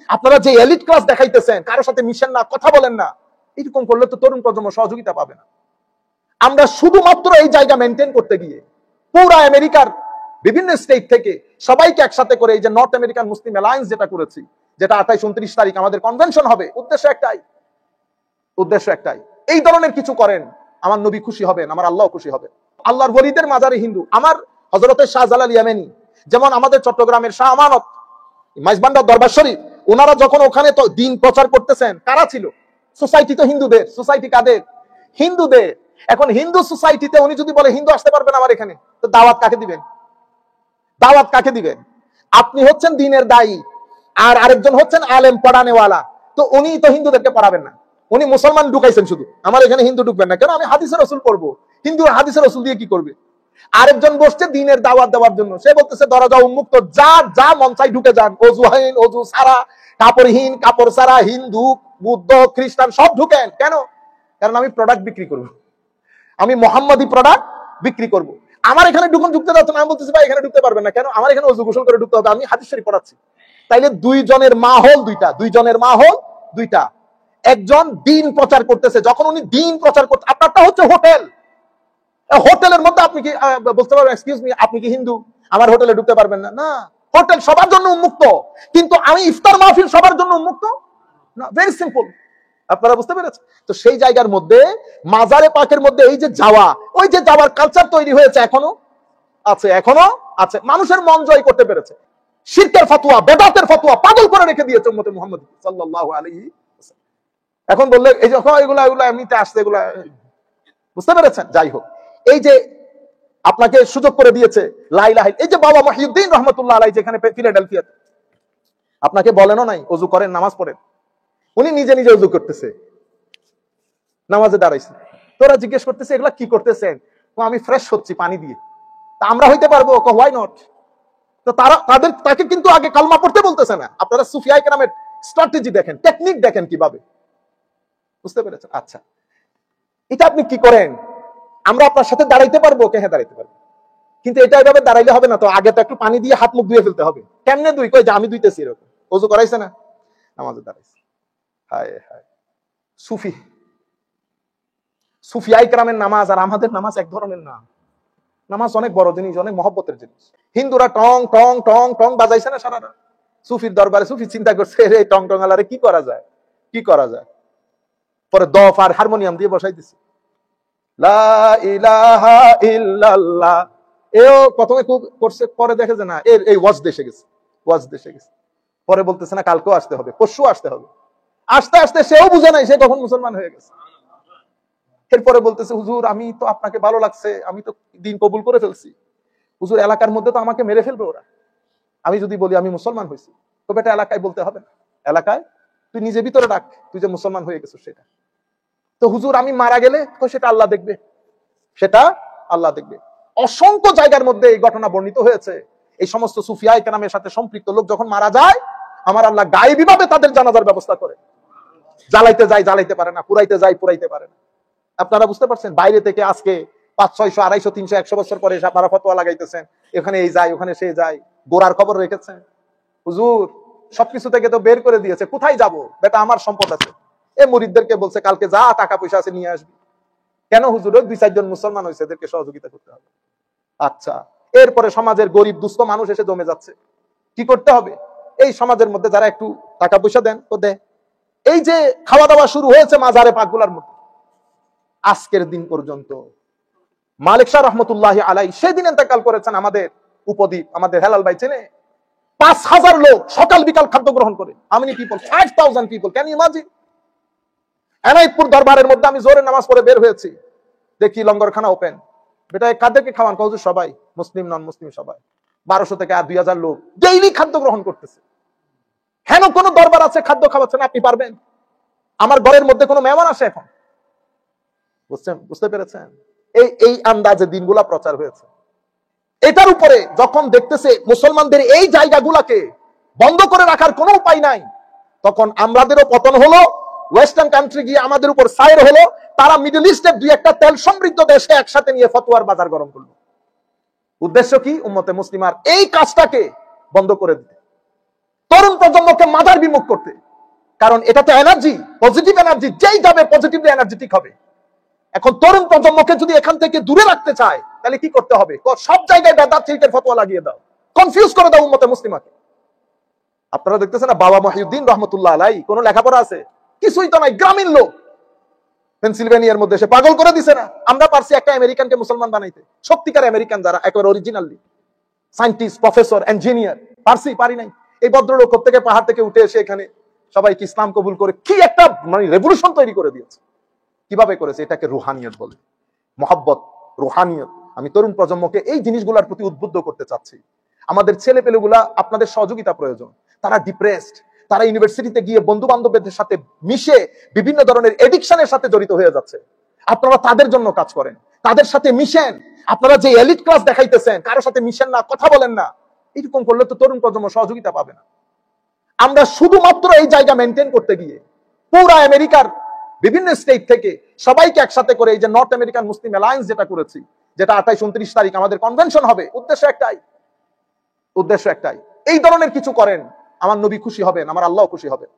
আপনারা যে elite class দেখাইতেছেন, কারোর সাথে মিশেন না, কথা বলেন না, এরকম করলে তো তরুণ প্রজন্ম সহযোগিতা পাবে না। আমরা শুধুমাত্র এই জায়গা মেনটেন করতে গিয়ে পুরা আমেরিকার বিভিন্ন স্টেট থেকে সবাইকে একসাথে করে এই যে নর্থ আমেরিকান মুসলিম অ্যালায়েন্স যেটা করেছি, যেটা 28-29 তারিখ আমাদের কনভেনশন হবে, উদ্দেশ্য একটাই, এই ধরনের কিছু করেন, আমার নবী খুশি হবেন, আমার আল্লাহ খুশি হবে। আল্লাহর ওলিদের মাজারে হিন্দু, আমার হযরতে শাহজালাল ইয়ামানি, যেমন আমাদের চট্টগ্রামের শাহ আমানত, মাইজবান্ডার দরবার শরীফ, ওনারা যখন ওখানে তো দিন প্রচার করতেছেন, কারা ছিল? সোসাইটি তো হিন্দুদের, সোসাইটি কাদের? হিন্দুদের। এখন হিন্দু সোসাইটিতে উনি যদি বলে হিন্দু আসতে পারবেন আমার এখানে, তো দাওয়াত কাকে দিবেন? আপনি হচ্ছেন দ্বীনের দায়ী, আর আরেকজন হচ্ছেন আলেম পড়ানেওয়ালা, তো উনি তো হিন্দুদেরকে পড়াবেন না, উনি মুসলমান ঢুকাইছেন শুধু, আমার এখানে হিন্দু ঢুকবেন না কেন? আমি হাদিসের রাসূল পড়বো, হিন্দু হাদিসের রাসূল দিয়ে কি করবে? আরেকজন বসছে দ্বীনের দাওয়াত দেওয়ার জন্য, সে বলতেছে দরজা উন্মুক্ত, যা মন চাই ঢুকে যান, অজুহীন অজু সারা, কাপড়হীন কাপড় সারা, হিন্দু বুদ্ধ খ্রিস্টান সব ঢুকেন। কেন? কারণ আমি প্রোডাক্ট বিক্রি করব, আমি মোহাম্মদী প্রোডাক্ট বিক্রি করব। আমার এখানে ঢুকতে যাচ্ছেন, আমি বলতেছি ভাই এখানে ঢুকতে পারবেন না কেন? আমার এখানে অজু গোসল করে ঢুকতে হবে, আমি হাদিস শরীফ পড়াচ্ছি। তাইলে দুইজনের মাহল দুইটা। একজন দ্বীন প্রচার করতেছে, যখন উনি দ্বীন প্রচার করতে, আপনারটা হচ্ছে হোটেলের মধ্যে আপনি কি বলতে পারবেন এক্সকিউজ মি আপনি কি হিন্দু, আমার হোটেলে ঢুকতে পারবেন না? না, হোটেল সবার জন্য উন্মুক্ত, কিন্তু আমি ইফতার মাহফিল সবার জন্য উন্মুক্ত না। ভেরি সিম্পল, আপনারা বুঝতে পেরেছেন? তো সেই জায়গার মধ্যে মাজারে পাকের মধ্যে এই যে যাওয়া, ওই যে যাওয়ার কালচার তৈরি হয়েছে, এখনো আছে। মানুষের মন জয় করতে পেরেছে। শিরকের ফতোয়া, বেদাতের ফতোয়া পাগল করে রেখে দিয়েছে উম্মতে মুহাম্মদ সাল্লাল্লাহু আলাইহি ওয়াসাল্লাম। এখন বললে এই যে এগুলা এমনিতে আসছে, এগুলা বুঝতে পেরেছেন? যাই হোক, এই যে আপনাকে সুযোগ করে দিয়েছে লা ইলাহা, এই যে বাবা মহিউদ্দিন রহমাতুল্লাহ আলাইহি যেখানে ফিলাডেলফিয়াতে, আপনাকে বলেনও নাই অজু করেন, নামাজ পড়েন, উনি নিজে ওযু করতেছে, নামাজে দাঁড়াইছে, তোরা জিজ্ঞেস করতেছে এগুলা কি করতেছেন? আমি ফ্রেশ হচ্ছি পানি দিয়ে। তা আমরা হইতে পারবো? Why not? তো তাকে কিন্তু আগে কালমা পড়তে বলতেছে না। আপনারা সুফিয়ায়ে কেরামের স্ট্র্যাটেজি দেখেন, টেকনিক দেখেন কিভাবে, বুঝতে পেরেছেন? আচ্ছা, এটা আপনি কি করেন? আমরা আপনার সাথে দাঁড়াইতে পারবো? হ্যাঁ দাঁড়াইতে পারবো, কিন্তু এটা এভাবে দাঁড়াইলে হবে না তো, আগে তো একটু পানি দিয়ে হাত মুখ ধুয়ে ফেলতে হবে। কেমনে দুই? কই যে আমি ধুইতেছি, এরকম ওযু করাইছে না, নামাজে দাঁড়াইছে। হায় সুফিয়ায়ে কেরামের নামাজ আর আমাদের নামাজ এক ধরনের না। নামাজ অনেক বড় জিনিস, অনেক মহব্বতের জিনিস। হিন্দুরা টং টং টং টং বাজাইছে না সারা রাত, সুফির দরবারে সুফি চিন্তা করছে এই টং টং আলারে কি করা যায়, পরে দফ আর হারমোনিয়াম দিয়ে বসাই দিছে লা ইলাহা ইল্লাল্লাহ, এও প্রথমে খুব করছে, পরে দেখে যে না এই ওয়াজ দেশে গেছে, পরে বলতেছে না কালকেও আসতে হবে, পরশু আসতে হবে। আস্তে আস্তে সেও বুঝে নাই সে কখন মুসলমান হয়ে গেছে। এরপরে বলতেছে হুজুর আমি তো আপনাকে ভালো লাগছে, আমি তো দিন কবুল করে ফেলছি, হুজুর এলাকার মধ্যে তো আমাকে মেরে ফেলবে ওরা, আমি যদি বলি আমি মুসলমান হয়েছি, তো বেটা এলাকায় বলতে হবে না, এলাকায় তুই নিজে ভিতরে ডাক তুই যে মুসলমান হয়ে গেছিস সেটা। তো হুজুর আমি মারা গেলে, তো সেটা আল্লাহ দেখবে। অসংখ্য জায়গার মধ্যে এই ঘটনা বর্ণিত হয়েছে। এই সমস্ত সুফিয়ায়ে কেরামের সাথে সম্পৃক্ত লোক যখন মারা যায়, আমার আল্লাহ গায়েবী ভাবে তাদের জানাজার ব্যবস্থা করে। জ্বালাইতে যায় জ্বালাইতে পারে না, পুরাইতে যায় পুরাইতে পারে না। আপনারা বুঝতে পারছেন? বাইরে থেকে আজকে 500, 600, 250, 300, 100 বছর পরে এসে আপনারা ফতোয়া লাগাইতেছেন, এখানে এই যায় ওখানে সে যায়, গোড়ার খবর রেখেছেন? হুজুর সবকিছু থেকে তো বের করে দিয়েছে, কোথায় যাব বেটা, আমার সম্পদ আছে। এ মুরিদদেরকে বলছে কালকে যা টাকা পয়সা আছে নিয়ে আসবি। কেন হুজুর? 2-4 জন মুসলমান হয়েছে, এদেরকে সহযোগিতা করতে হবে। আচ্ছা, এরপরে সমাজের গরিব দুস্থ মানুষ এসে জমে যাচ্ছে, কি করতে হবে? এই সমাজের মধ্যে যারা একটু টাকা পয়সা দেন তো দেয়। এই যে খাওয়া দাওয়া শুরু হয়েছে মাজারে পাকগুলার মধ্যে, আজকের দিন পর্যন্ত মালিক শাহ রহমতুল্লাহ আলাইহি সেদিন ইন্তেকাল করেছেন আমাদের উপদ্বীপ, আমাদের হেলাল ভাই চেনে, 5000 লোক সকাল বিকাল খাদ্য গ্রহণ করে। How people? 5000 people. Can you imagine? Enayetpur দরবারের মধ্যে আমি জোরে নামাজ পড়ে বের হয়েছি, দেখি লঙ্গরখানা ওপেন। বেটা কাদেরকে খাওয়ান? হুজুর সবাই, মুসলিম নন মুসলিম সবাই, 1200 থেকে আর 2000 লোক ডেইলি খাদ্য গ্রহণ করতেছে। কেন কোন দরবার আছে খাদ্য খাওয়াচ্ছেন? আপনি পারবেন? আমার ঘরের মধ্যে কোনো মেহমান আসে এখন? বুঝতে পেরেছেন? এই আন্দাজে দিনগুলা প্রচার হয়েছে। এটার উপরে যখন দেখতেছে মুসলমানদের এই জায়গাগুলাকে বন্ধ করে রাখার কোনো উপায় নাই, তখন আমাদেরও পতন হলো, ওয়েস্টার্ন কান্ট্রি গিয়ে আমাদের উপর সাইর হলো, তারা মিডল ইস্টের 2-1টা তেল সমৃদ্ধ দেশে একসাথে নিয়ে ফতোয়ার বাজার গরম করলো। উদ্দেশ্য কি? উম্মতে মুসলিমার এই কাজটাকে বন্ধ করে দিতে। তরুণ প্রজন্মকে মাদার বিমুখ করতে। কারণ এটা তো এনার্জি, পজিটিভ এনার্জি, যেই যাবে পজিটিভলি এনার্জেটিক হবে। এখন তরুণ প্রজন্মকে যদি এখান থেকে দূরে রাখতে চায় তাহলে কি করতে হবে? সব জায়গায় বেদাত শিরকের ফতোয়া লাগিয়ে দাও, কনফিউজ করে দাও উম্মতে মুসলিমাকে। আপনারা দেখতেছেন না, বাবা মহিউদ্দিন রহমতুল্লাহ আলাই কোন লেখাপড়া আছে? কিছুই তো নাই, গ্রামীণ লোক। পেনসিলভেনিয়ার মধ্যে সে পাগল করে দিছে না? আমরা পারছি একটা আমেরিকানকে মুসলমান বানাইতে, সত্যিকার আমেরিকান যারা একেবারে অরিজিনালি সায়েন্টিস্ট, প্রফেসর, ইঞ্জিনিয়ার, পারি নাই। এই ভদ্রলোক থেকে পাহাড় থেকে উঠে এসে এখানে সবাইকে ইসলাম কবুল করে কি একটা মানে রেভলিউশন তৈরি করে দিয়েছে। কিভাবে করেছে? এটাকে রুহানিয়ত বলে, মহব্বত, রুহানিয়ত। আমি তরুণ প্রজন্মকে এই জিনিসগুলোর প্রতি উদ্বুদ্ধ করতে চাচ্ছি। আমাদের ছেলে পেলেগুলা, আপনাদের সহযোগিতা প্রয়োজন। তারা ডিপ্রেসড, তারা ইউনিভার্সিটিতে গিয়ে বন্ধু বান্ধবদের সাথে মিশে বিভিন্ন ধরনের এডিকশনের সাথে জড়িত হয়ে যাচ্ছে। আপনারা তাদের জন্য কাজ করেন, তাদের সাথে মিশেন। আপনারা যে এলিট ক্লাস দেখাইতেছেন, কারোর সাথে মিশেন না, কথা বলেন না, এরকম করলে তো তরুণ প্রজন্ম সহযোগিতা পাবে না। আমরা শুধুমাত্র এই জায়গা মেনটেন করতে গিয়ে পুরো আমেরিকার বিভিন্ন স্টেট থেকে সবাইকে একসাথে করে এই যে নর্থ আমেরিকান মুসলিম অ্যালায়েন্স যেটা করেছি, যেটা 28-29 তারিখ আমাদের কনভেনশন হবে, উদ্দেশ্য একটাই, এই ধরনের কিছু করেন, আমার নবী খুশি হবেন, আমার আল্লাহ খুশি হবেন।